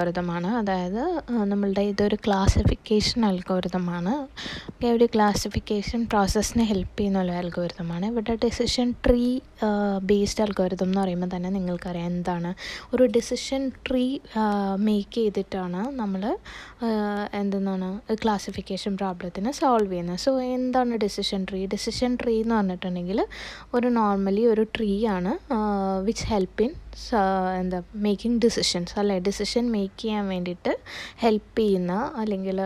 അൽഗോരിതമാണ്. അതായത് നമ്മളുടെ ഇതൊരു ക്ലാസിഫിക്കേഷൻ അൽഗോരിതമാണ്. ഒരു ക്ലാസിഫിക്കേഷൻ പ്രോസസ്സിനെ ഹെൽപ്പ് ചെയ്യുന്ന അൽഗോരിതമാണ്. ഇവിടെ ഡിസിഷൻ ട്രീ ബേസ്ഡ് അൽഗോരിതം എന്ന് പറയുമ്പോൾ തന്നെ നിങ്ങൾക്കറിയാം എന്താണ്. ഒരു ഡിസിഷൻ ട്രീ മേക്ക് ചെയ്തിട്ടാണ് നമ്മൾ എന്തെന്നാണ് ക്ലാസിഫിക്കേഷൻ പ്രോബ്ലത്തിന് സോൾവ് ചെയ്യുന്നത്. സോ എന്താണ് ഡിസിഷൻ ട്രീ? ഡിസിഷൻ ട്രീ എന്ന് പറഞ്ഞിട്ടുണ്ടെങ്കിൽ നോർമലി ഒരു ട്രീ ആണ് which help in making decisions അല്ലേ. ഡിസിഷൻ മേക്ക് ചെയ്യാൻ വേണ്ടിയിട്ട് ഹെൽപ്പ് ചെയ്യുന്ന അല്ലെങ്കിൽ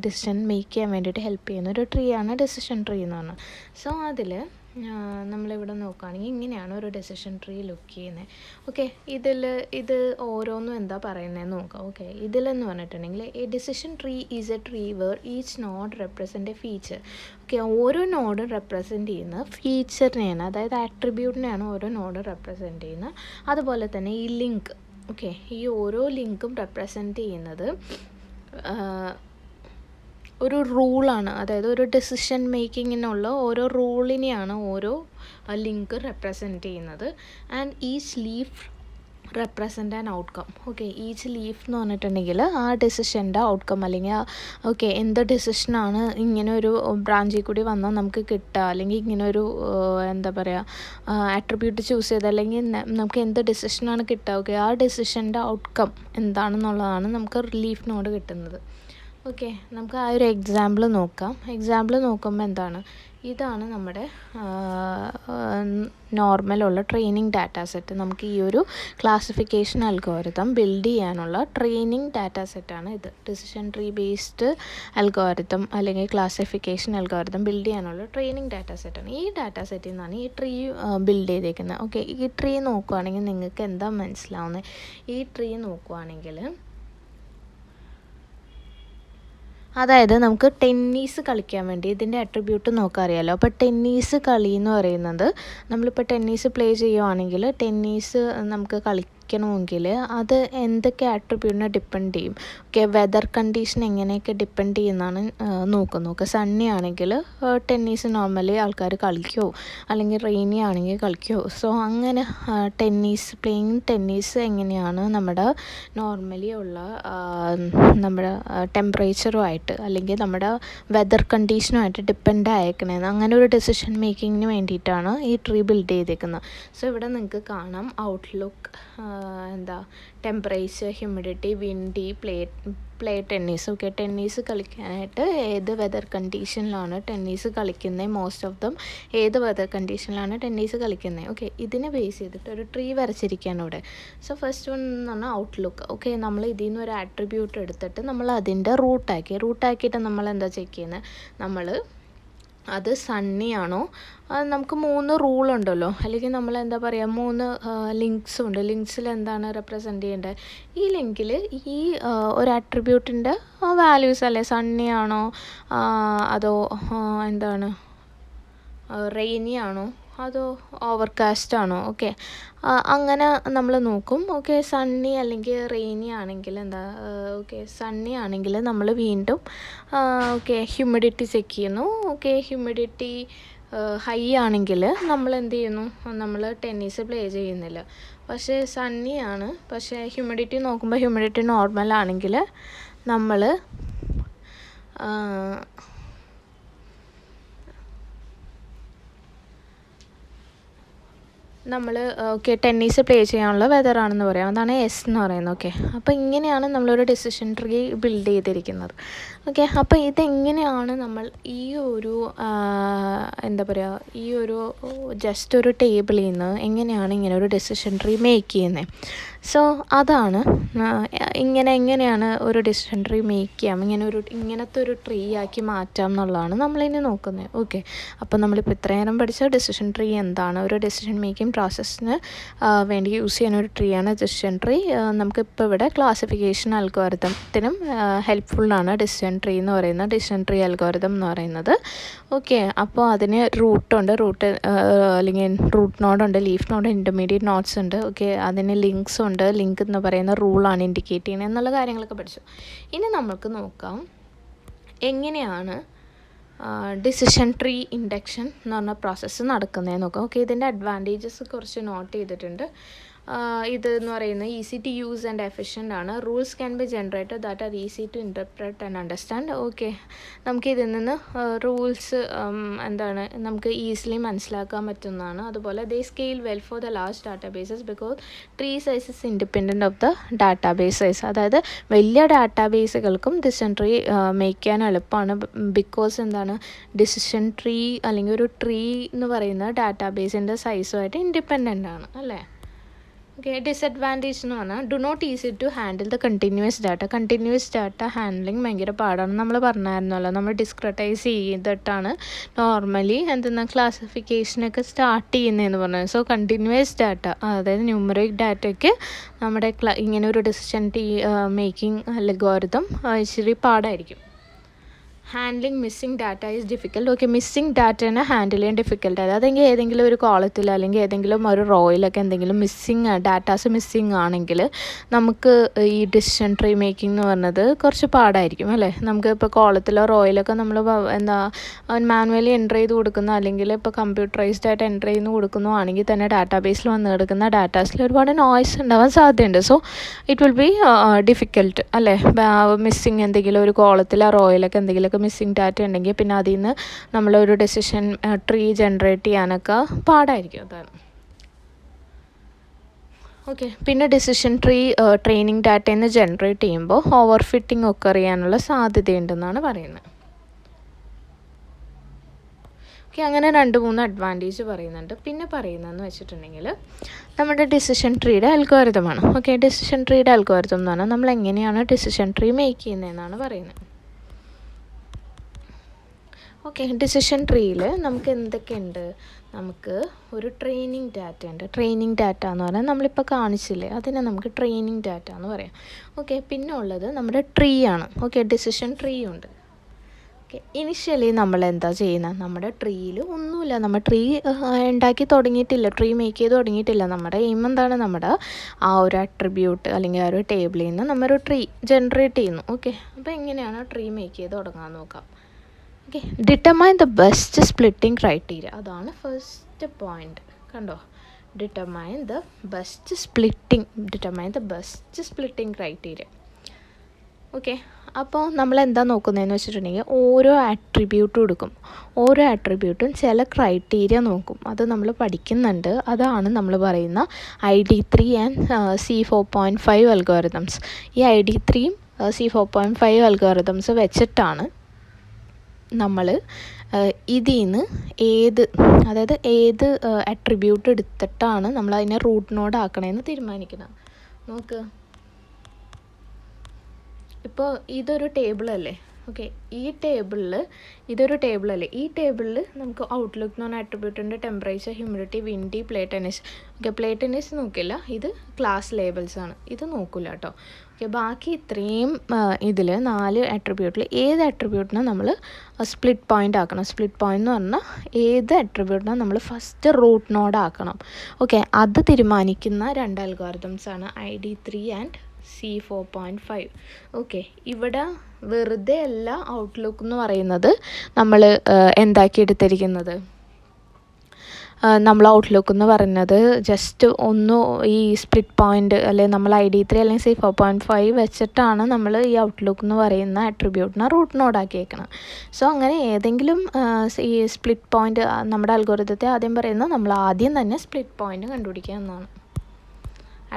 ഡിസിഷൻ മേക്ക് ചെയ്യാൻ വേണ്ടിയിട്ട് ഹെൽപ്പ് ചെയ്യുന്ന ഒരു ട്രീ ആണ് ഡിസിഷൻ ട്രീ എന്ന് പറഞ്ഞാൽ. സോ അതിൽ നമ്മളിവിടെ നോക്കുകയാണെങ്കിൽ ഇങ്ങനെയാണ് ഒരു ഡിസിഷൻ ട്രീ ലുക്ക് ചെയ്യുന്നത്. ഇത് ഓരോന്നും എന്താ പറയുന്നതെന്ന് നോക്കാം. ഇതിലെന്ന് പറഞ്ഞിട്ടുണ്ടെങ്കിൽ a decision tree is a tree where each node represent a feature. ഓരോ നോഡും റെപ്രസെൻ്റ് ചെയ്യുന്ന ഫീച്ചറിനെയാണ്, അതായത് ആട്രിബ്യൂട്ടിനെയാണ് ഓരോ നോഡും റെപ്രസെൻ്റ് ചെയ്യുന്നത്. അതുപോലെ തന്നെ ഈ ലിങ്ക് ഈ ഓരോ ലിങ്കും റെപ്രസെൻ്റ് ചെയ്യുന്നത് ഒരു റൂളാണ്. അതായത് ഒരു ഡിസിഷൻ മേക്കിങ്ങിനുള്ള ഓരോ റൂളിനെയാണ് ഓരോ ലിങ്ക് റെപ്രസെൻ്റ് ചെയ്യുന്നത്. And each leaf represent an outcome. Each leaf എന്ന് പറഞ്ഞിട്ടുണ്ടെങ്കിൽ ആ ഡിസിഷൻ്റെ ഔട്ട്കം അല്ലെങ്കിൽ എന്ത് ഡിസിഷനാണ് ഇങ്ങനെ ഒരു ബ്രാഞ്ചിൽ കൂടി വന്നാൽ നമുക്ക് കിട്ടുക, അല്ലെങ്കിൽ ഇങ്ങനെ ഒരു എന്താ പറയുക ആട്രിബ്യൂട്ട് ചൂസ് ചെയ്ത് അല്ലെങ്കിൽ നമുക്ക് എന്ത് ഡിസിഷനാണ് കിട്ടുക, ആ ഡിസിഷൻ്റെ ഔട്ട്കം എന്താണെന്നുള്ളതാണ് നമുക്ക് ലീഫിനോട് കിട്ടുന്നത്. നമുക്ക് ആ ഒരു എക്സാമ്പിൾ നോക്കാം. എക്സാമ്പിൾ നോക്കുമ്പോൾ എന്താണ്, ഇതാണ് നമ്മുടെ നോർമലുള്ള ട്രെയിനിങ് ഡാറ്റാ സെറ്റ്. നമുക്ക് ഈ ഒരു ക്ലാസിഫിക്കേഷൻ അൽഗോരിതം ബിൽഡ് ചെയ്യാനുള്ള ട്രെയിനിങ് ഡാറ്റാ സെറ്റാണ് ഇത്. ഡിസിഷൻ ട്രീ ബേസ്ഡ് അൽഗോരിതം അല്ലെങ്കിൽ ക്ലാസിഫിക്കേഷൻ അൽഗോരിതം ബിൽഡ് ചെയ്യാനുള്ള ട്രെയിനിങ് ഡാറ്റാ സെറ്റാണ്. ഈ ഡാറ്റാ സെറ്റിൽ നിന്നാണ് ഈ ട്രീ ബിൽഡ് ചെയ്തേക്കുന്നത്. ഈ ട്രീ നോക്കുവാണെങ്കിൽ നിങ്ങൾക്ക് എന്താ മനസ്സിലാവുന്നത്? ഈ ട്രീ നോക്കുവാണെങ്കിൽ അതായത് നമുക്ക് ടെന്നീസ് കളിക്കാൻ വേണ്ടി ഇതിൻ്റെ അട്രിബ്യൂട്ട് നോക്കാൻ അറിയാമല്ലോ. അപ്പോൾ ടെന്നീസ് കളി എന്ന് പറയുന്നത്, നമ്മളിപ്പോൾ ടെന്നീസ് പ്ലേ ചെയ്യുവാണെങ്കിൽ ടെന്നീസ് നമുക്ക് കളിക്കണമെങ്കിൽ അത് എന്തൊക്കെ ആട്രിബ്യൂട്ടിനെ ഡിപ്പെൻഡ് ചെയ്യും? വെതർ കണ്ടീഷൻ എങ്ങനെയൊക്കെ ഡിപ്പെൻഡ് ചെയ്യുന്നതാണ് നോക്കുന്നത്. സണ്ണി ആണെങ്കിൽ ടെന്നീസ് നോർമലി ആൾക്കാർ കളിക്കുമോ, അല്ലെങ്കിൽ റെയിനി ആണെങ്കിൽ കളിക്കുമോ? സോ അങ്ങനെ പ്ലേയിങ് ടെന്നീസ് എങ്ങനെയാണ് നമ്മുടെ നോർമലി ഉള്ള നമ്മുടെ ടെമ്പറേച്ചറുമായിട്ട് അല്ലെങ്കിൽ നമ്മുടെ വെതർ കണ്ടീഷനുമായിട്ട് ഡിപ്പെൻഡ് ആയേക്കണേന്ന്, അങ്ങനെ ഒരു ഡിസിഷൻ മേക്കിങ്ങിന് വേണ്ടിയിട്ടാണ് ഈ ട്രീ ബിൽഡ് ചെയ്തേക്കുന്നത്. സോ ഇവിടെ നിങ്ങൾക്ക് കാണാം outlook, temperature, humidity, windy, play tennis. Tennis കളിക്കാനായിട്ട് ഏത് വെതർ കണ്ടീഷനിലാണ് ടെന്നീസ് കളിക്കുന്നത്, മോസ്റ്റ് ഓഫ് ദം ഏത് വെതർ കണ്ടീഷനിലാണ് ടെന്നീസ് കളിക്കുന്നത്. ഇതിനെ ബേസ് ചെയ്തിട്ട് ഒരു ട്രീ വരച്ചിരിക്കുകയാണ് ഇവിടെ. സോ ഫസ്റ്റ് വൺ എന്ന് പറഞ്ഞാൽ ഔട്ട്ലുക്ക്. നമ്മൾ ഇതിൽ നിന്ന് ഒരു ആട്രിബ്യൂട്ട് എടുത്തിട്ട് നമ്മൾ അതിൻ്റെ റൂട്ടാക്കിയിട്ട് നമ്മൾ എന്താ ചെക്ക് ചെയ്യുന്നത്, നമ്മൾ അത് സണ്ണി ആണോ. നമുക്ക് 3 റൂളുണ്ടല്ലോ, അല്ലെങ്കിൽ നമ്മൾ എന്താ പറയുക 3 ലിങ്ക്സ് ഉണ്ട്. ലിങ്ക്സിൽ എന്താണ് റെപ്രസെൻ്റ് ചെയ്യേണ്ടത്? ഈ ലിങ്കിൽ ഈ ഒരു ആട്രിബ്യൂട്ടിൻ്റെ വാല്യൂസ് അല്ലേ, സണ്ണി ആണോ അതോ എന്താണ് റെയിനി ആണോ അതോ ഓവർകാസ്റ്റ് ആണോ? അങ്ങനെ നമ്മൾ നോക്കും. സണ്ണി അല്ലെങ്കിൽ റെയിനി ആണെങ്കിൽ സണ്ണി ആണെങ്കിൽ നമ്മൾ വീണ്ടും ഹ്യൂമിഡിറ്റി ചെക്ക് ചെയ്യുന്നു. ഹ്യൂമിഡിറ്റി ഹൈ ആണെങ്കിൽ നമ്മൾ എന്ത് ചെയ്യുന്നു, നമ്മൾ ടെന്നീസ് പ്ലേ ചെയ്യുന്നില്ല. പക്ഷേ സണ്ണി ആണ്, പക്ഷേ ഹ്യൂമിഡിറ്റി നോക്കുമ്പോൾ ഹ്യൂമിഡിറ്റി നോർമൽ ആണെങ്കിൽ നമ്മൾ ടെന്നീസ് പ്ലേ ചെയ്യാനുള്ള വെതറാണെന്ന് പറയാം. അതാണ് എസ് എന്ന് പറയുന്നത്. അപ്പോൾ ഇങ്ങനെയാണ് നമ്മളൊരു ഡിസിഷൻ ട്രീ ബിൽഡ് ചെയ്തിരിക്കുന്നത്. അപ്പോൾ ഇതെങ്ങനെയാണ് നമ്മൾ ഈ ഒരു ഈ ഒരു ജസ്റ്റ് ഒരു ടേബിളിൽ നിന്ന് എങ്ങനെയാണ് ഇങ്ങനെ ഒരു ഡിസിഷൻ ട്രീ മേക്ക് ചെയ്യുന്നത്? സോ അതാണ് എങ്ങനെയാണ് ഒരു ഡിസിഷൻ ട്രീ മേക്ക് ചെയ്യാം, ഇങ്ങനത്തെ ഒരു ട്രീ ആക്കി മാറ്റാം എന്നുള്ളതാണ് നമ്മളിനി നോക്കുന്നത്. അപ്പോൾ നമ്മളിപ്പോൾ ഇത്രയും നേരം പഠിച്ച ഡിസിഷൻ ട്രീ എന്താണ്, ഒരു ഡിസിഷൻ മേക്കിംഗ് പ്രോസസ്സിന് വേണ്ടി യൂസ് ചെയ്യുന്ന ഒരു ട്രീ ആണ് ഡിസിഷൻ ട്രീ. നമുക്കിപ്പോൾ ഇവിടെ ക്ലാസിഫിക്കേഷൻ അൽഗോരിതത്തിനും ഹെൽപ്ഫുള്ളാണ് ഡിസിഷൻ ട്രീ എന്ന് പറയുന്നത്, ഡിസിഷൻ ട്രീ അൽഗോരിതം എന്ന് പറയുന്നത്. അപ്പോൾ അതിന് റൂട്ടുണ്ട്, അല്ലെങ്കിൽ റൂട്ട് നോഡുണ്ട്, ലീഫ് നോഡ്, ഇൻ്റർമീഡിയറ്റ് നോഡ്സ് ഉണ്ട്. അതിന് ലിങ്ക്സ് ഉണ്ട്. ലിങ്ക് എന്ന് പറയുന്ന റൂളാണ് ഇൻഡിക്കേറ്റ് ചെയ്യുന്നത് എന്നുള്ള കാര്യങ്ങളൊക്കെ പഠിച്ചു. ഇനി നമുക്ക് നോക്കാം എങ്ങനെയാണ് ഡിസിഷൻ ട്രീ ഇൻഡക്ഷൻ എന്ന് പറഞ്ഞ പ്രോസസ്സ് നടക്കുന്നതെന്ന് നോക്കാം. ഇതിൻ്റെ അഡ്വാൻറ്റേജസ് കുറച്ച് നോട്ട് ചെയ്തിട്ടുണ്ട്. ഇതെന്ന് പറയുന്നത് easy to use and efficient ആണ്. Rules can be generated that are easy to interpret and understand. Okay, നമുക്ക് ഇതിൽ നിന്ന് റൂൾസ് എന്താണ് നമുക്ക് ഈസിലി മനസ്സിലാക്കാൻ പറ്റുന്നതാണ്. അതുപോലെ they scale well for the large databases because tree size is independent of the database size. അതായത് വലിയ ഡാറ്റാബേസുകൾക്കും ഡിസിഷൻ ട്രീ മേക്ക് ചെയ്യാൻ എളുപ്പമാണ്. ബിക്കോസ് എന്താണ്, ഡിസിഷൻ ട്രീ അല്ലെങ്കിൽ ഒരു ട്രീ എന്ന് പറയുന്ന ഡാറ്റാബേസിൻ്റെ സൈസുമായിട്ട് ഇൻഡിപെൻഡൻ്റ് ആണ് അല്ലേ. ഓക്കെ, ഡിസഡ്വാൻറ്റേജ് എന്ന് പറഞ്ഞാൽ do not easy to handle the continuous data. Continuous data handling ഭയങ്കര പാടാണ്. നമ്മൾ പറഞ്ഞായിരുന്നല്ലോ, നമ്മൾ ഡിസ്ക്രിറ്റൈസ് ചെയ്തിട്ടാണ് നോർമലി എന്തെന്നാ ക്ലാസിഫിക്കേഷനൊക്കെ സ്റ്റാർട്ട് ചെയ്യുന്നതെന്ന് പറഞ്ഞത്. സോ കണ്ടിന്യൂസ് ഡാറ്റ, അതായത് ന്യൂമറിക് ഡാറ്റയ്ക്ക് നമ്മുടെ ഇങ്ങനെ ഒരു ഡിസിഷൻ മേക്കിംഗ് അൽഗോരിതം ഇച്ചിരി പാടായിരിക്കും. Handling missing data is difficult. Okay, missing ഡാറ്റേനെ ഹാൻഡിൽ ചെയ്യാൻ ഡിഫിക്കൽട്ട്. അതെങ്കിൽ ഏതെങ്കിലും ഒരു കോളത്തിൽ അല്ലെങ്കിൽ ഏതെങ്കിലും ഒരു റോയിലൊക്കെ എന്തെങ്കിലും ഡാറ്റാസ് മിസ്സിങ് ആണെങ്കിൽ നമുക്ക് ഈ ഡിസിഷൻ ട്രീ മേക്കിംഗ് എന്ന് പറഞ്ഞത് കുറച്ച് പാടായിരിക്കും അല്ലേ. നമുക്ക് ഇപ്പോൾ കോളത്തിലോ റോയിലൊക്കെ നമ്മൾ മാനുവലി എൻ്റർ ചെയ്ത് കൊടുക്കുന്ന അല്ലെങ്കിൽ ഇപ്പോൾ കമ്പ്യൂട്ടറൈസ്ഡ് ആയിട്ട് എൻ്റർ ചെയ്ത് കൊടുക്കുന്നു ആണെങ്കിൽ തന്നെ ഡാറ്റാബേസിൽ വന്ന് കിടക്കുന്ന ഡാറ്റാസിൽ ഒരുപാട് നോയ്സ് ഉണ്ടാവാൻ സാധ്യതയുണ്ട്. So it will be difficult അല്ലേ. മിസ്സിങ് എന്തെങ്കിലും ഒരു കോളത്തിലോ റോയിലൊക്കെ എന്തെങ്കിലും മിസ്സിംഗ് ഡാറ്റ ഉണ്ടെങ്കിൽ പിന്നെ അതിൽ നിന്ന് നമ്മളൊരു ഡെസിഷൻ ട്രീ ജനറേറ്റ് ചെയ്യാനൊക്കെ പാടായിരിക്കും. അതാണ്. ഓക്കെ, പിന്നെ ഡെസിഷൻ ട്രീ ട്രെയിനിങ് ഡാറ്റയിൽ നിന്ന് ജനറേറ്റ് ചെയ്യുമ്പോൾ ഓവർ ഫിറ്റിംഗ് ഒക്കെ അറിയാനുള്ള സാധ്യതയുണ്ടെന്നാണ് പറയുന്നത്. ഓക്കെ, അങ്ങനെ 2-3 അഡ്വാൻറ്റേജ് പറയുന്നുണ്ട്. പിന്നെ പറയുന്നതെന്ന് വെച്ചിട്ടുണ്ടെങ്കിൽ നമ്മുടെ ഡിസിഷൻ ട്രീയുടെ അൽഗോരിതമാണ്. ഓക്കെ, ഡിസിഷൻ ട്രീയുടെ അൽഗോരിതം എന്ന് പറഞ്ഞാൽ നമ്മൾ എങ്ങനെയാണ് ഡിസിഷൻ ട്രീ മേക്ക് ചെയ്യുന്നതെന്നാണ് പറയുന്നത്. ഓക്കെ, ഡിസിഷൻ ട്രീയിൽ നമുക്ക് എന്തൊക്കെയുണ്ട്, നമുക്ക് ഒരു ട്രെയിനിങ് ഡാറ്റ ഉണ്ട്. ട്രെയിനിങ് ഡാറ്റ എന്ന് പറഞ്ഞാൽ നമ്മളിപ്പോൾ കാണിച്ചില്ലേ, അതിനെ നമുക്ക് ട്രെയിനിങ് ഡാറ്റ എന്ന് പറയാം. ഓക്കെ, പിന്നെ ഉള്ളത് നമ്മുടെ ട്രീ ആണ്. ഓക്കെ, ഡിസിഷൻ ട്രീ ഉണ്ട്. ഓക്കെ, ഇനിഷ്യലി നമ്മൾ എന്താ ചെയ്യുന്നത്, നമ്മുടെ ട്രീയിൽ ഒന്നുമില്ല, നമ്മൾ ട്രീ ഉണ്ടാക്കി തുടങ്ങിയിട്ടില്ല, ട്രീ മേക്ക് ചെയ്ത് തുടങ്ങിയിട്ടില്ല. നമ്മുടെ എയിം എന്താണ്, നമ്മുടെ ആ ഒരു അട്രിബ്യൂട്ട് അല്ലെങ്കിൽ ആ ഒരു ടേബിളിൽ നിന്ന് നമ്മൊരു ട്രീ ജനറേറ്റ് ചെയ്യുന്നു. ഓക്കെ, അപ്പോൾ എങ്ങനെയാണ് ട്രീ മേക്ക് ചെയ്ത് തുടങ്ങാൻ നോക്കാം. Okay, determine the best splitting criteria, അതാണ് ഫസ്റ്റ് പോയിന്റ്. കണ്ടോ, determine the best splitting criteria. Okay, അപ്പോൾ നമ്മൾ എന്താ നോക്കുന്നതെന്ന് വെച്ചിട്ടുണ്ടെങ്കിൽ ഓരോ ആട്രിബ്യൂട്ടും എടുക്കും. ഓരോ ആട്രിബ്യൂട്ടും ചില ക്രൈറ്റീരിയ നോക്കും. അത് നമ്മൾ പഠിക്കുന്നുണ്ട്. അതാണ് നമ്മൾ പറയുന്ന ID3 ആൻഡ് C4.5 അൽഗോരിതംസ്. ഈ ID3യും C4.5 അൽഗോരിതംസ് വെച്ചിട്ടാണ് നമ്മൾ ഇതിൽ നിന്ന് ഏത് അട്രിബ്യൂട്ട് എടുത്തിട്ടാണ് നമ്മൾ അതിനെ റൂട്ട് നോഡ് ആക്കണമെന്ന് തീരുമാനിക്കുന്നത്. നോക്ക്, ഇപ്പോൾ ഇതൊരു ടേബിളല്ലേ. ഓക്കെ, ഇതൊരു ടേബിളല്ലേ. ഈ ടേബിളിൽ നമുക്ക് ഔട്ട്ലുക്ക് എന്ന് പറഞ്ഞ അട്രിബ്യൂട്ടിൻ്റെ temperature, humidity, windy, play tennis. Okay, play tennis നോക്കില്ല, ഇത് ക്ലാസ് ലേബിൾസ് ആണ്, ഇത് നോക്കില്ല കേട്ടോ. ഓക്കെ, ബാക്കി ഇത്രയും ഇതിൽ 4 അട്രിബ്യൂട്ടിൽ ഏത് അട്രിബ്യൂട്ടിനെ നമ്മൾ സ്പ്ലിറ്റ് പോയിൻ്റ് ആക്കണം. സ്പ്ലിറ്റ് പോയിൻ്റ് എന്ന് പറഞ്ഞാൽ ഏത് അട്രിബ്യൂട്ടിനെ നമ്മൾ ഫസ്റ്റ് റൂട്ട് നോഡ് ആക്കണം. ഓക്കെ, അത് തീരുമാനിക്കുന്ന 2 അൽഗോരിതംസാണ് ID3 ആൻഡ് C4.5. ഓക്കെ, ഇവിടെ വെറുതെ അല്ല ഔട്ട്ലുക്ക് എന്ന് പറയുന്നത് നമ്മൾ എന്താക്കി എടുത്തിരിക്കുന്നത്. നമ്മൾ ഔട്ട്ലുക്ക് എന്ന് പറയുന്നത് ജസ്റ്റ് ഈ സ്പ്ലിറ്റ് പോയിൻ്റ് അല്ലെങ്കിൽ നമ്മൾ ID3 അല്ലെങ്കിൽ C4.5 വെച്ചിട്ടാണ് നമ്മൾ ഈ ഔട്ട്ലുക്ക് എന്ന് പറയുന്ന അട്രിബ്യൂട്ടിനെ റൂട്ട് നോഡാക്കിയേക്കണം. സോ അങ്ങനെ ഏതെങ്കിലും ഈ സ്പ്ലിറ്റ് പോയിൻ്റ് നമ്മുടെ അൽഗോരിതത്തെ ആദ്യം പറയുന്നത് നമ്മൾ ആദ്യം തന്നെ സ്പ്ലിറ്റ് പോയിൻ്റ് കണ്ടുപിടിക്കുക എന്നാണ്.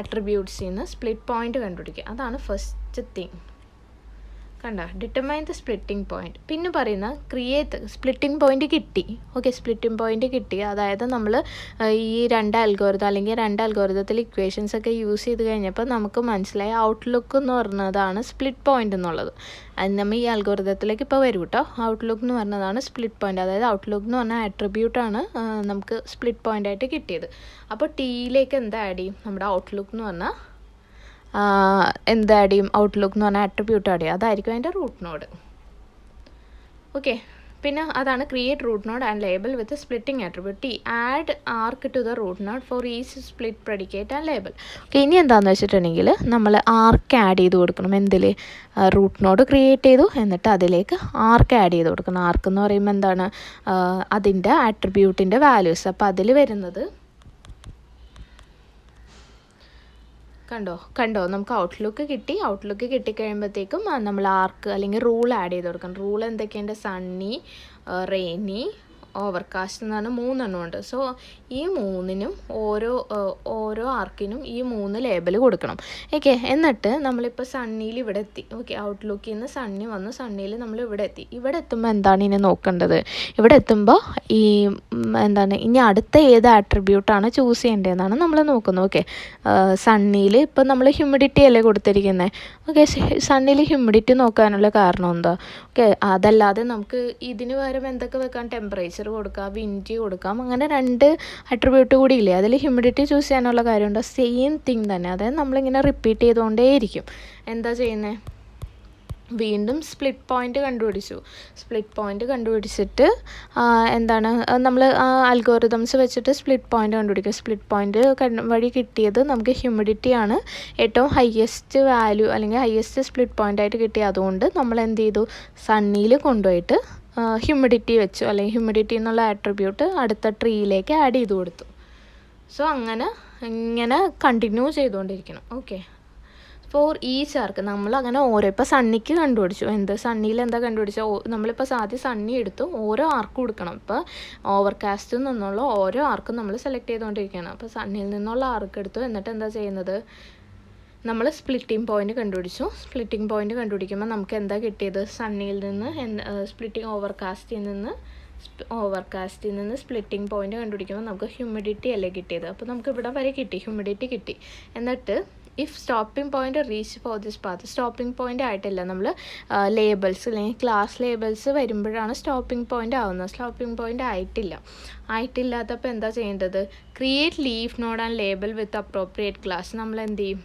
അട്രിബ്യൂട്ട്സിൽ നിന്ന് സ്പ്ലിറ്റ് പോയിൻ്റ് കണ്ടുപിടിക്കുക, അതാണ് ഫസ്റ്റ് തിങ്. കണ്ട, ഡിറ്റർമൈൻ ദ സ്പ്ലിറ്റിംഗ് പോയിന്റ്. പിന്നെ പറയുന്ന ക്രിയേറ്റ് സ്പ്ലിറ്റിംഗ് പോയിന്റ് കിട്ടി. ഓക്കെ, സ്പ്ലിറ്റിംഗ് പോയിന്റ് കിട്ടി. അതായത് നമ്മൾ ഈ 2 അൽഗോരിതം അല്ലെങ്കിൽ 2 അൽഗോരിതത്തിൽ ഇക്വേഷൻസ് ഒക്കെ യൂസ് ചെയ്ത് കഴിഞ്ഞപ്പോൾ നമുക്ക് മനസ്സിലായി ഔട്ട്ലുക്ക് എന്ന് പറഞ്ഞതാണ് സ്പ്ലിറ്റ് പോയിന്റ് എന്നുള്ളത്. അത് നമ്മൾ ഈ അൽഗോരിതത്തിലേക്ക് ഇപ്പോൾ വരും കേട്ടോ. ഔട്ട്ലുക്ക് എന്ന് പറഞ്ഞതാണ് സ്പ്ലിറ്റ് പോയിന്റ്. അതായത് ഔട്ട്ലുക്ക് എന്ന് പറഞ്ഞ ആട്രിബ്യൂട്ടാണ് നമുക്ക് സ്പ്ലിറ്റ് പോയിന്റ് ആയിട്ട് കിട്ടിയത്. അപ്പോൾ ടിയിലേക്ക് എന്താ ആഡ് ചെയ്യും, നമ്മുടെ ഔട്ട്ലുക്ക് എന്ന് പറഞ്ഞാൽ എന്ത് ആഡ് ചെയ്യും, ഔട്ട്ലുക്ക് എന്ന് പറഞ്ഞാൽ അട്രിബ്യൂട്ട് ആഡ് ചെയ്യും. അതായിരിക്കും അതിൻ്റെ റൂട്ട് നോഡ്. ഓക്കെ, പിന്നെ അതാണ് create root node and label with splitting attribute. T add arc to the root node for each split predicate and label. Okay, ഇനി എന്താണെന്ന് വെച്ചിട്ടുണ്ടെങ്കിൽ നമ്മൾ ആർക്ക് ആഡ് ചെയ്ത് കൊടുക്കണം. എന്തിൽ, റൂട്ട് നോഡ് ക്രിയേറ്റ് ചെയ്തു, എന്നിട്ട് അതിലേക്ക് ആർക്ക് ആഡ് ചെയ്ത് കൊടുക്കണം. ആർക്ക് എന്ന് പറയുമ്പോൾ എന്താണ്, അതിൻ്റെ ആട്രിബ്യൂട്ടിൻ്റെ വാല്യൂസ്. അപ്പോൾ അതിൽ വരുന്നത് കണ്ടോ നമുക്ക് ഔട്ട്ലുക്ക് കിട്ടിക്കഴിയുമ്പോഴത്തേക്കും നമ്മൾ ആർക്ക് അല്ലെങ്കിൽ റൂൾ ആഡ് ചെയ്ത് കൊടുക്കണം. റൂൾ എന്തൊക്കെയുണ്ട്? സണ്ണി, റെയിനി, ഓവർകാസ്റ്റ് എന്ന് പറഞ്ഞാൽ 3 എണ്ണം ഉണ്ട്. സോ ഈ 3നും ഓരോ ആർക്കിനും ഈ 3 ലേബൽ കൊടുക്കണം. ഓക്കെ, എന്നിട്ട് നമ്മളിപ്പോൾ സണ്ണിയിൽ ഇവിടെ എത്തി. ഓക്കെ, ഔട്ട്ലുക്കിൽ നിന്ന് സണ്ണി വന്നു, സണ്ണിയിൽ നമ്മൾ ഇവിടെ എത്തി. ഇവിടെ എത്തുമ്പോൾ എന്താണ് ഇനി നോക്കേണ്ടത്? ഇവിടെ എത്തുമ്പോൾ ഇനി അടുത്ത ഏത് ആട്രിബ്യൂട്ടാണ് ചൂസ് ചെയ്യേണ്ടതെന്നാണ് നമ്മൾ നോക്കുന്നത്. ഓക്കെ, സണ്ണിയിൽ ഇപ്പോൾ നമ്മൾ ഹ്യൂമിഡിറ്റി അല്ലേ കൊടുത്തിരിക്കുന്നത്. ഓക്കെ, സണ്ണിയിൽ ഹ്യൂമിഡിറ്റി നോക്കാനുള്ള കാരണം എന്താ? ഓക്കെ, അതല്ലാതെ നമുക്ക് ഇതിന് പകരം എന്തൊക്കെ വെക്കാം? ടെമ്പറേച്ചർ കൊടുക്കാം, വിൻഡ് കൊടുക്കാം, അങ്ങനെ 2 അട്രിബ്യൂട്ട് കൂടി ഇല്ലേ? അതിൽ ഹ്യൂമിഡിറ്റി ചൂസ് ചെയ്യാനുള്ള കാര്യമുണ്ട്. സെയിം തിങ് തന്നെ, അതായത് നമ്മളിങ്ങനെ റിപ്പീറ്റ് ചെയ്തുകൊണ്ടേയിരിക്കും. എന്താ ചെയ്യുന്നത്? വീണ്ടും സ്പ്ലിറ്റ് പോയിൻ്റ് കണ്ടുപിടിച്ചിട്ട് നമ്മൾ അൽഗോറിതംസ് വെച്ചിട്ട് സ്പ്ലിറ്റ് പോയിൻ്റ് കണ്ടുപിടിക്കും. സ്പ്ലിറ്റ് പോയിൻ്റ് വഴി കിട്ടിയത് നമുക്ക് ഹ്യൂമിഡിറ്റിയാണ് ഏറ്റവും ഹയസ്റ്റ് വാല്യൂ അല്ലെങ്കിൽ ഹയസ്റ്റ് സ്പ്ലിറ്റ് പോയിൻ്റ് ആയിട്ട് കിട്ടിയത്. അതുകൊണ്ട് നമ്മൾ എന്ത് ചെയ്തു? സണ്ണിയിൽ കൊണ്ടുപോയിട്ട് ഹ്യൂമിഡിറ്റി വെച്ചു, അല്ലെങ്കിൽ ഹ്യൂമിഡിറ്റി എന്നുള്ള ആട്രിബ്യൂട്ട് അടുത്ത ട്രീയിലേക്ക് ആഡ് ചെയ്ത് കൊടുത്തു. സോ ഇങ്ങനെ കണ്ടിന്യൂ ചെയ്തുകൊണ്ടിരിക്കണം. ഓക്കെ, ഫോർ ഈച്ച് ആർക്ക് നമ്മൾ അങ്ങനെ ഓരോ ഇപ്പോൾ സണ്ണിക്ക് കണ്ടുപിടിച്ചു. സണ്ണിയിൽ എന്താ കണ്ടുപിടിച്ചത്? നമ്മളിപ്പോൾ ആദ്യം സണ്ണി എടുത്തു, ഓരോ ആർക്ക് കൊടുക്കണം. ഇപ്പോൾ ഓവർകാസ്റ്റിൽ നിന്നുള്ള ഓരോ ആർക്കും നമ്മൾ സെലക്ട് ചെയ്തുകൊണ്ടിരിക്കുകയാണ്. അപ്പോൾ സണ്ണിയിൽ നിന്നുള്ള ആർക്ക് എടുത്തു. എന്നിട്ട് എന്താ ചെയ്യുന്നത്? നമ്മൾ സ്പ്ലിറ്റിംഗ് പോയിൻ്റ് കണ്ടുപിടിച്ചു. സ്പ്ലിറ്റിംഗ് പോയിൻ്റ് കണ്ടുപിടിക്കുമ്പോൾ നമുക്ക് എന്താ കിട്ടിയത്? സണ്ണിയിൽ നിന്ന് ഓവർകാസ്റ്റിൽ നിന്ന് സ്പ്ലിറ്റിംഗ് പോയിൻ്റ് കണ്ടുപിടിക്കുമ്പോൾ നമുക്ക് ഹ്യൂമിഡിറ്റി അല്ലേ കിട്ടിയത്. അപ്പോൾ നമുക്ക് ഇവിടെ വരെ ഹ്യൂമിഡിറ്റി കിട്ടി. എന്നിട്ട് if stopping point reach for this path, stopping point ആയിട്ടില്ല, നമ്മൾ ലേബിൾസ് അല്ലെങ്കിൽ ക്ലാസ് ലേബിൾസ് വരുമ്പോഴാണ് സ്റ്റോപ്പിംഗ് പോയിൻ്റ് ആവുന്നത്. സ്റ്റോപ്പിംഗ് പോയിൻ്റ് ആയിട്ടില്ലാത്തപ്പോൾ എന്താ ചെയ്യേണ്ടത്? Create leaf node and label with appropriate class. നമ്മൾ എന്ത് ചെയ്യും?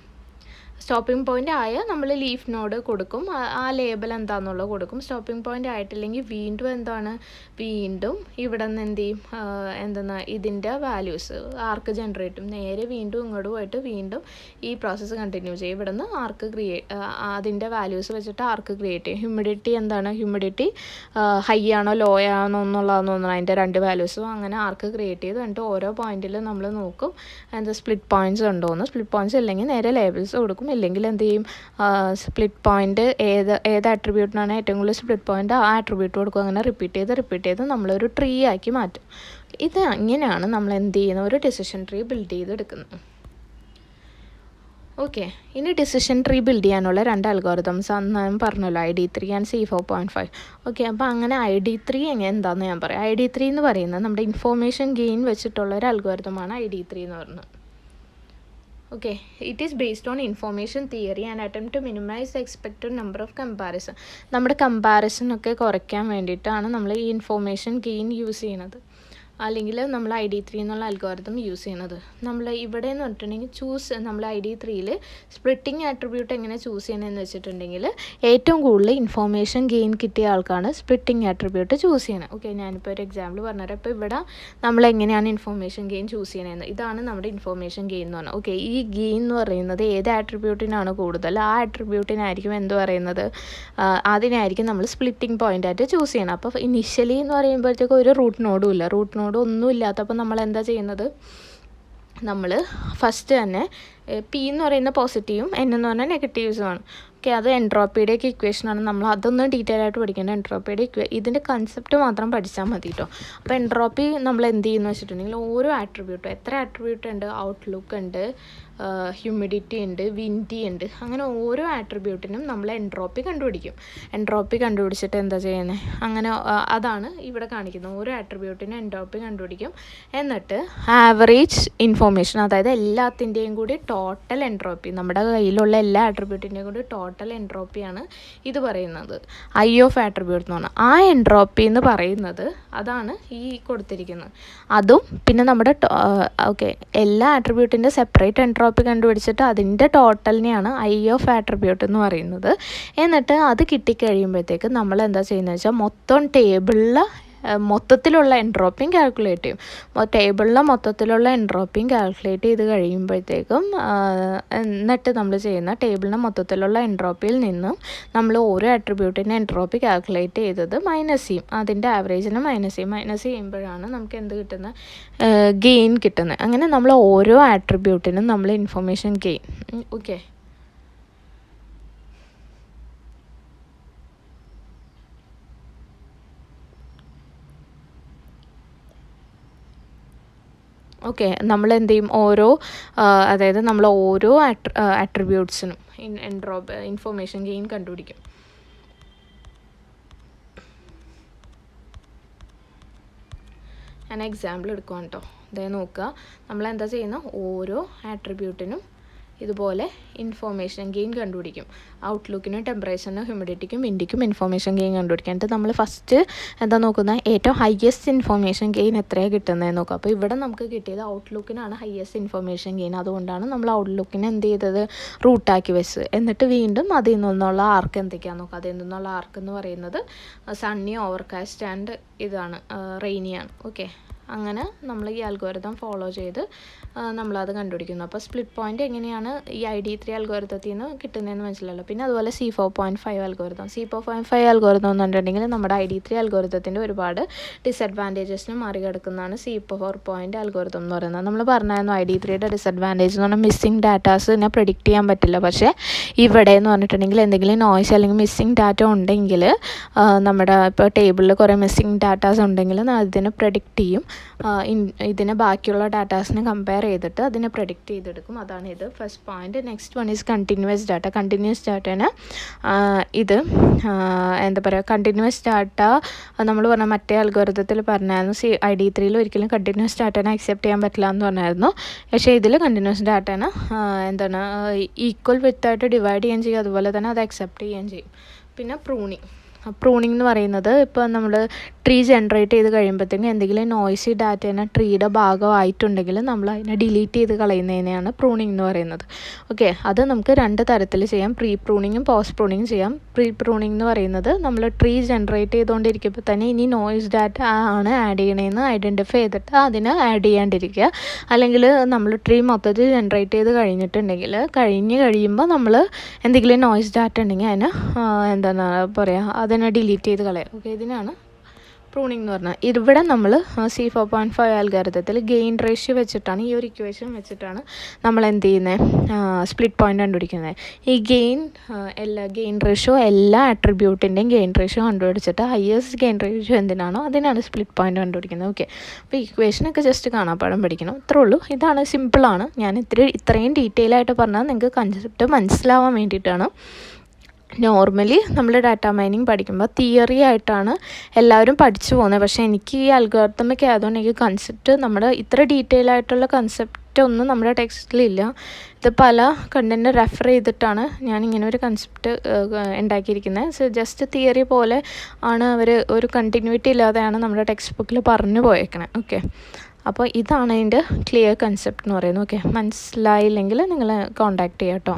സ്റ്റോപ്പിംഗ് പോയിൻ്റ് ആയാൽ നമ്മൾ ലീഫ് നോഡ് കൊടുക്കും, ആ ലേബൽ എന്താണെന്നുള്ളത് കൊടുക്കും. സ്റ്റോപ്പിംഗ് പോയിൻ്റ് ആയിട്ടില്ലെങ്കിൽ വീണ്ടും ഇവിടെ നിന്ന് എന്ത് ചെയ്യും? ഇതിൻ്റെ വാല്യൂസ് ആർക്ക് ജനറേറ്റ് ചെയ്യും. നേരെ വീണ്ടും ഇങ്ങോട്ട് പോയിട്ട് വീണ്ടും ഈ പ്രോസസ്സ് കണ്ടിന്യൂ ചെയ്യും. ഇവിടെ നിന്ന് ആർക്ക് അതിൻ്റെ വാല്യൂസ് വെച്ചിട്ട് ആർക്ക് ക്രിയേറ്റ് ചെയ്യും. ഹ്യൂമിഡിറ്റി ഹൈ ആണോ ലോ ആണോ എന്നുള്ളതെന്ന് തോന്നുന്നു അതിൻ്റെ 2 വാല്യൂസും. അങ്ങനെ ആർക്ക് ക്രിയേറ്റ് ചെയ്ത് എന്നിട്ട് ഓരോ പോയിന്റിൽ നമ്മൾ നോക്കും സ്പ്ലിറ്റ് പോയിന്റ്സ് ഉണ്ടോയെന്ന്. സ്പ്ലിറ്റ് പോയിന്റ്സ് ഇല്ലെങ്കിൽ നേരെ ലേബിൾസ് കൊടുക്കും. ഇല്ലെങ്കിൽ എന്ത് ചെയ്യും? സ്പ്ലിറ്റ് പോയിൻ്റ് ഏത് ആട്രിബ്യൂട്ടിനാണ് ഏറ്റവും കൂടുതൽ സ്പ്ലിറ്റ് പോയിൻ്റ് ആ ആട്രിബ്യൂട്ട് കൊടുക്കും. അങ്ങനെ റിപ്പീറ്റ് ചെയ്ത് നമ്മളൊരു ട്രീ ആക്കി മാറ്റും. ഇങ്ങനെയാണ് നമ്മൾ എന്ത് ചെയ്യുന്നത്? ഒരു ഡിസിഷൻ ട്രീ ബിൽഡ് ചെയ്തെടുക്കുന്നത്. ഓക്കെ, ഇനി ഡിസിഷൻ ട്രീ ബിൽഡ് ചെയ്യാനുള്ള 2 അൽഗോറിതംസ് ഞാൻ പറഞ്ഞല്ലോ, ID3 ആൻഡ് C4.5. ഓക്കെ, അപ്പോൾ അങ്ങനെ ID3 എന്താണെന്ന് ഞാൻ പറയാം. ID3 എന്ന് പറയുന്നത് നമ്മുടെ ഇൻഫോർമേഷൻ ഗെയിൻ വെച്ചിട്ടുള്ള ഒരു അൽഗോറിതമാണ് ID3 എന്ന് പറയുന്നത്. Okay, it is based on information theory and attempt to minimize the expected number of comparison. നമ്മുടെ കമ്പാരിസൺ ഒക്കെ കുറയ്ക്കാൻ വേണ്ടിയിട്ടാണ് നമ്മൾ ഈ ഇൻഫോർമേഷൻ ഗെയിൻ യൂസ് ചെയ്യുന്നത്. അല്ലെങ്കിൽ നമ്മൾ ID3 എന്നുള്ള അൽഗോരിതം യൂസ് ചെയ്യുന്നത്. നമ്മൾ ഇവിടെ എന്ന് പറഞ്ഞിട്ടുണ്ടെങ്കിൽ നമ്മൾ ID3യിൽ സ്പ്ലിറ്റിംഗ് ആട്രിബ്യൂട്ട് എങ്ങനെ ചൂസ് ചെയ്യണമെന്ന് വെച്ചിട്ടുണ്ടെങ്കിൽ ഏറ്റവും കൂടുതൽ ഇൻഫോർമേഷൻ ഗെയിൻ കിട്ടിയ ആൾക്കാണ് സ്പ്ലിറ്റിംഗ് ആട്രിബ്യൂട്ട് ചൂസ് ചെയ്യണത്. ഓക്കെ, ഞാനിപ്പോൾ ഒരു എക്സാമ്പിൾ പറഞ്ഞുതരാം. ഇപ്പോൾ ഇവിടെ നമ്മൾ എങ്ങനെയാണ് ഇൻഫോർമേഷൻ ഗെയിൻ ചൂസ് ചെയ്യണമെന്ന്. ഇതാണ് നമ്മുടെ ഇൻഫോർമേഷൻ ഗെയിൻ എന്ന് പറഞ്ഞാൽ. ഓക്കെ, ഈ ഗെയിൻ എന്ന് പറയുന്നത് ഏത് ആട്രിബ്യൂട്ടിനാണ് കൂടുതൽ ആ ആട്രിബ്യൂട്ടിനായിരിക്കും എന്ത് പറയുന്നത്, അതിനായിരിക്കും നമ്മൾ സ്പ്ലിറ്റിംഗ് പോയിൻ്റ് ആയിട്ട് ചൂസ് ചെയ്യണം. അപ്പോൾ ഇനിഷ്യലി എന്ന് പറയുമ്പോഴത്തേക്കും ഒരു റൂട്ട് നോഡും ഇല്ല, റൂട്ട് നോഡ് ഒന്നും ഇല്ലാത്തപ്പോൾ നമ്മൾ എന്താ ചെയ്യുന്നത്? നമ്മൾ ഫസ്റ്റ് തന്നെ P എന്ന് പറയുന്ന പോസിറ്റീവും N എന്ന് പറഞ്ഞാൽ നെഗറ്റീവ്സുമാണ്. ഓക്കെ, അത് എൻട്രോപ്പിയുടെയൊക്കെ ഇക്വേഷനാണ്. നമ്മൾ അതൊന്നും ഡീറ്റെയിൽ ആയിട്ട് പഠിക്കേണ്ട. എൻട്രോപ്പിയുടെ ഇതിൻ്റെ കൺസെപ്റ്റ് മാത്രം പഠിച്ചാൽ മതി കേട്ടോ. അപ്പോൾ എൻട്രോപ്പി നമ്മൾ എന്ത് ചെയ്യുന്നു വെച്ചിട്ടുണ്ടെങ്കിൽ ഓരോ ആട്രിബ്യൂട്ടും എത്ര ആട്രിബ്യൂട്ട് ഉണ്ട്? ഔട്ട്ലുക്ക് ഉണ്ട്, ഹ്യൂമിഡിറ്റി ഉണ്ട്, വിൻഡി ഉണ്ട്, അങ്ങനെ ഓരോ ആട്രിബ്യൂട്ടിനും നമ്മൾ എൻട്രോപ്പി കണ്ടുപിടിക്കും. എൻട്രോപ്പി കണ്ടുപിടിച്ചിട്ട് എന്താ ചെയ്യുന്നത്? അങ്ങനെ അതാണ് ഇവിടെ കാണിക്കുന്നത്. ഓരോ ആട്രിബ്യൂട്ടിനും എൻട്രോപ്പി കണ്ടുപിടിക്കും. എന്നിട്ട് ആവറേജ് ഇൻഫോർമേഷൻ, അതായത് എല്ലാത്തിൻ്റെയും കൂടി ടോട്ടൽ എൻട്രോപ്പി, നമ്മുടെ കയ്യിലുള്ള എല്ലാ ആട്രിബ്യൂട്ടിൻ്റെയും കൂടി ടോട്ടൽ എൻട്രോപ്പിയാണ് ഇത് പറയുന്നത്. I ഓഫ് ആട്രിബ്യൂട്ട് എന്ന് പറഞ്ഞാൽ ആ എൻട്രോപ്പി എന്ന് പറയുന്നത് അതാണ് ഈ കൊടുത്തിരിക്കുന്നത്. അതും പിന്നെ നമ്മുടെ ഓക്കെ എല്ലാ ആട്രിബ്യൂട്ടിൻ്റെ സെപ്പറേറ്റ് എൻട്രോപ്പി കണ്ടുപിടിച്ചിട്ട് അതിൻ്റെ ടോട്ടലിനെയാണ് I ഓഫ് ആട്രിബ്യൂട്ട് എന്ന് പറയുന്നത്. എന്നിട്ട് അത് കിട്ടിക്കഴിയുമ്പോഴത്തേക്ക് നമ്മൾ എന്താ ചെയ്യുന്നത് വെച്ചാൽ മൊത്തം ടേബിളിൽ മൊത്തത്തിലുള്ള എൻട്രോപ്പിയും കാൽക്കുലേറ്റ് ചെയ്യും. ടേബിളിലെ മൊത്തത്തിലുള്ള എൻട്രോപ്പിയും കാൽക്കുലേറ്റ് ചെയ്ത് കഴിയുമ്പോഴത്തേക്കും എന്നിട്ട് നമ്മൾ ചെയ്യുന്ന ടേബിളിൻ്റെ മൊത്തത്തിലുള്ള എൻട്രോപ്പിയിൽ നിന്നും നമ്മൾ ഓരോ ആട്രിബ്യൂട്ടിൻ്റെ എൻട്രോപ്പി കാൽക്കുലേറ്റ് ചെയ്തത് മൈനസ് ചെയ്യും. അതിൻ്റെ ആവറേജിനെ മൈനസ് ചെയ്യും. മൈനസ് ചെയ്യുമ്പോഴാണ് നമുക്ക് എന്ത് കിട്ടുന്നത്, ഗെയിൻ കിട്ടുന്നത്. അങ്ങനെ നമ്മൾ ഓരോ ആട്രിബ്യൂട്ടിനും നമ്മൾ ഇൻഫർമേഷൻ ഗെയിൻ. ഓക്കെ, ഓക്കെ, നമ്മൾ എന്ത് ചെയ്യും, അതായത് നമ്മൾ ഓരോ ആട്രിബ്യൂട്ട്സിനും ഇൻഫർമേഷൻ ഗെയിൻ കണ്ടുപിടിക്കും. ഞാൻ എക്സാമ്പിൾ എടുക്കാം കേട്ടോ. അതായത് നോക്കുക, നമ്മളെന്താ ചെയ്യുന്ന, ഓരോ ആട്രിബ്യൂട്ടിനും ഇതുപോലെ ഇൻഫോർമേഷൻ ഗെയിൻ കണ്ടുപിടിക്കും. ഔട്ട്ലുക്കിനും ടെമ്പറേച്ചറിനും ഹ്യൂമിഡിറ്റിക്കും വിൻഡിക്കും ഇൻഫോർമേഷൻ ഗെയിൻ കണ്ടുപിടിക്കും. എന്നിട്ട് നമ്മൾ ഫസ്റ്റ് എന്താ നോക്കുന്നത്, ഏറ്റവും ഹയസ്റ്റ് ഇൻഫോർമേഷൻ ഗെയിൻ എത്രയാണ് കിട്ടുന്നതെന്ന് നോക്കുക. അപ്പോൾ ഇവിടെ നമുക്ക് കിട്ടിയത് ഔട്ട്ലുക്കിനാണ് ഹയസ്റ്റ് ഇൻഫോർമേഷൻ ഗെയിൻ. അതുകൊണ്ടാണ് നമ്മൾ ഔട്ട്ലുക്കിന് എന്ത് ചെയ്തത്, റൂട്ടാക്കി വെച്ചത്. എന്നിട്ട് വീണ്ടും അതിൽ നിന്നുള്ള ആർക്ക് എന്തൊക്കെയാണെന്ന് നോക്കുക. അതിൽ നിന്നുള്ള ആർക്ക് എന്ന് പറയുന്നത് സണ്ണി, ഓവർകാസ്റ്റ് ആൻഡ് ഇതാണ് റെയിനിയാണ്. ഓക്കെ, അങ്ങനെ നമ്മൾ ഈ അൽഗോരിതം ഫോളോ ചെയ്ത് നമ്മളത് കണ്ടുപിടിക്കുന്നു. അപ്പോൾ സ്പ്ലിറ്റ് പോയിൻ്റ് എങ്ങനെയാണ് ഈ ID3 അൽഗോരിതത്തിൽ നിന്ന് കിട്ടുന്നതെന്ന് മനസ്സിലല്ലോ. പിന്നെ അതുപോലെ C4.5 അൽഗോരിതം. C4.5 അൽഗോരിതം എന്ന് പറഞ്ഞിട്ടുണ്ടെങ്കിൽ നമ്മുടെ ID3 അൽഗോരിതത്തിൻ്റെ ഒരുപാട് ഡിസഡ്വാൻറ്റേജസിനെ മറികടക്കുന്നതാണ് C4 അൽഗോരിതം എന്ന് പറയുന്നത്. നമ്മൾ പറഞ്ഞായിരുന്നു ID3യുടെ ഡിസഡ്വാൻറ്റേജ് എന്ന് പറഞ്ഞാൽ മിസ്സിംഗ് ഡാറ്റാസിനെ പ്രെഡിക്റ്റ് ചെയ്യാൻ പറ്റില്ല. പക്ഷേ ഇവിടെ എന്ന് പറഞ്ഞിട്ടുണ്ടെങ്കിൽ എന്തെങ്കിലും നോയ്സ് അല്ലെങ്കിൽ മിസ്സിംഗ് ഡാറ്റ ഉണ്ടെങ്കിൽ നമ്മുടെ ഇപ്പോൾ ടേബിളിൽ കുറേ മിസ്സിംഗ് ഡാറ്റാസ് ഉണ്ടെങ്കിൽ അതിനെ പ്രെഡിക്റ്റ് ചെയ്യും. ഇതിനെ ബാക്കിയുള്ള ഡാറ്റാസിനെ കമ്പയർ ചെയ്തിട്ട് അതിനെ പ്രെഡിക്റ്റ് ചെയ്തെടുക്കും. അതാണ് ഇത് first point. Next one is continuous data. Continuous ഡാറ്റേനെ ഇത് എന്താ പറയുക, കണ്ടിന്യൂസ് ഡാറ്റ നമ്മൾ പറഞ്ഞ മറ്റേ അൽഗോരിതത്തിൽ പറഞ്ഞായിരുന്നു ID3 ഒരിക്കലും കണ്ടിന്യൂസ് ഡാറ്റേനെ അക്സെപ്റ്റ് ചെയ്യാൻ പറ്റില്ല എന്ന് പറഞ്ഞായിരുന്നു. പക്ഷേ ഇതിൽ കണ്ടിന്യൂസ് ഡാറ്റേനെ എന്താണ് ഈക്വൽ വിത്തായിട്ട് ഡിവൈഡ് ചെയ്യുകയും ചെയ്യും, അതുപോലെ തന്നെ അത് അക്സെപ്റ്റ് ചെയ്യുകയും ചെയ്യും. പിന്നെ പ്രൂണിംഗ് എന്ന് പറയുന്നത് ഇപ്പോൾ നമ്മൾ ട്രീ ജനറേറ്റ് ചെയ്ത് കഴിയുമ്പോഴത്തേക്കും എന്തെങ്കിലും നോയ്സി ഡാറ്റേനെ ട്രീയുടെ ഭാഗമായിട്ടുണ്ടെങ്കിൽ നമ്മൾ അതിനെ ഡിലീറ്റ് ചെയ്ത് കളയുന്നതിനെയാണ് പ്രൂണിംഗ് എന്ന് പറയുന്നത്. ഓക്കെ, അത് നമുക്ക് രണ്ട് തരത്തിൽ ചെയ്യാം. പ്രീ പ്രൂണിങ്ങും പോസ്റ്റ് പ്രൂണിങ്ങും ചെയ്യാം. പ്രീ പ്രൂണിംഗ് എന്ന് പറയുന്നത് നമ്മൾ ട്രീ ജനറേറ്റ് ചെയ്തുകൊണ്ടിരിക്കുമ്പോൾ തന്നെ ഇനി നോയ്സ് ഡാറ്റ ആണ് ആഡ് ചെയ്യണമെന്ന് ഐഡൻറ്റിഫൈ ചെയ്തിട്ട് അതിനെ ആഡ് ചെയ്യാണ്ടിരിക്കുക. അല്ലെങ്കിൽ നമ്മൾ ട്രീ മൊത്തത്തിൽ ജനറേറ്റ് ചെയ്ത് കഴിയുമ്പോൾ നമ്മൾ എന്തെങ്കിലും നോയ്സ് ഡാറ്റ ഉണ്ടെങ്കിൽ അതിനെ എന്താണ് പറയുക, അതിനെ ഡിലീറ്റ് ചെയ്ത് കളയാം. ഓക്കെ, ഇതിനാണ് പ്രൂണിംഗ് എന്ന് പറഞ്ഞാൽ. ഇവിടെ നമ്മൾ C4.5 അൽഗോരിതത്തിൽ ഗെയിൻ റേഷ്യോ വെച്ചിട്ടാണ്, ഈ ഒരു ഇക്വേഷൻ വെച്ചിട്ടാണ് നമ്മൾ എന്ത് ചെയ്യുന്നത്, സ്പ്ലിറ്റ് പോയിൻ്റ് കണ്ടുപിടിക്കുന്നത്. ഈ ഗെയിൻ റേഷ്യോ എല്ലാ ആട്രിബ്യൂട്ടിൻ്റെയും ഗെയിൻ റേഷ്യോ കണ്ടുപിടിച്ചിട്ട് ഹയസ്റ്റ് ഗെയിൻ റേഷ്യോ എന്തിനാണോ അതിനാണ് സ്പ്ലിറ്റ് പോയിൻ്റ് കണ്ടുപിടിക്കുന്നത്. ഓക്കെ, അപ്പോൾ ഇക്വേഷനൊക്കെ ജസ്റ്റ് കാണാപ്പാഠം പഠിക്കണം, ഇത്രേ ഉള്ളൂ. ഇതാണ്, സിമ്പിളാണ്. ഞാൻ ഇത്രയും ഡീറ്റെയിൽ ആയിട്ട് പറഞ്ഞാൽ നിങ്ങൾക്ക് കൺസെപ്റ്റ് മനസ്സിലാവാൻ വേണ്ടിയിട്ടാണ്. നോർമലി നമ്മൾ ഡാറ്റ മൈനിങ് പഠിക്കുമ്പോൾ തിയറി ആയിട്ടാണ് എല്ലാവരും പഠിച്ചു പോകുന്നത്. പക്ഷേ എനിക്ക് ഈ അൽഗോരിതമൊക്കെ ആയതുകൊണ്ട് എനിക്ക് കൺസെപ്റ്റ് നമ്മുടെ ഇത്ര ഡീറ്റെയിൽ ആയിട്ടുള്ള കൺസെപ്റ്റ് ഒന്നും നമ്മുടെ ടെക്സ്റ്റിലില്ല. ഇത് പല കണ്ടൻറ്റ് റെഫർ ചെയ്തിട്ടാണ് ഞാനിങ്ങനെ ഒരു കൺസെപ്റ്റ് ഉണ്ടാക്കിയിരിക്കുന്നത്. സോ ജസ്റ്റ് തിയറി പോലെ ആണ് അവർ, ഒരു കണ്ടിന്യൂറ്റി ഇല്ലാതെയാണ് നമ്മുടെ ടെക്സ്റ്റ് ബുക്കിൽ പറഞ്ഞു പോയേക്കണേ. ഓക്കെ, അപ്പോൾ ഇതാണ് അതിൻ്റെ ക്ലിയർ കൺസെപ്റ്റ് എന്ന് പറയുന്നത്. ഓക്കെ, മനസ്സിലായില്ലെങ്കിൽ നിങ്ങൾ കോൺടാക്റ്റ് ചെയ്യാം കേട്ടോ.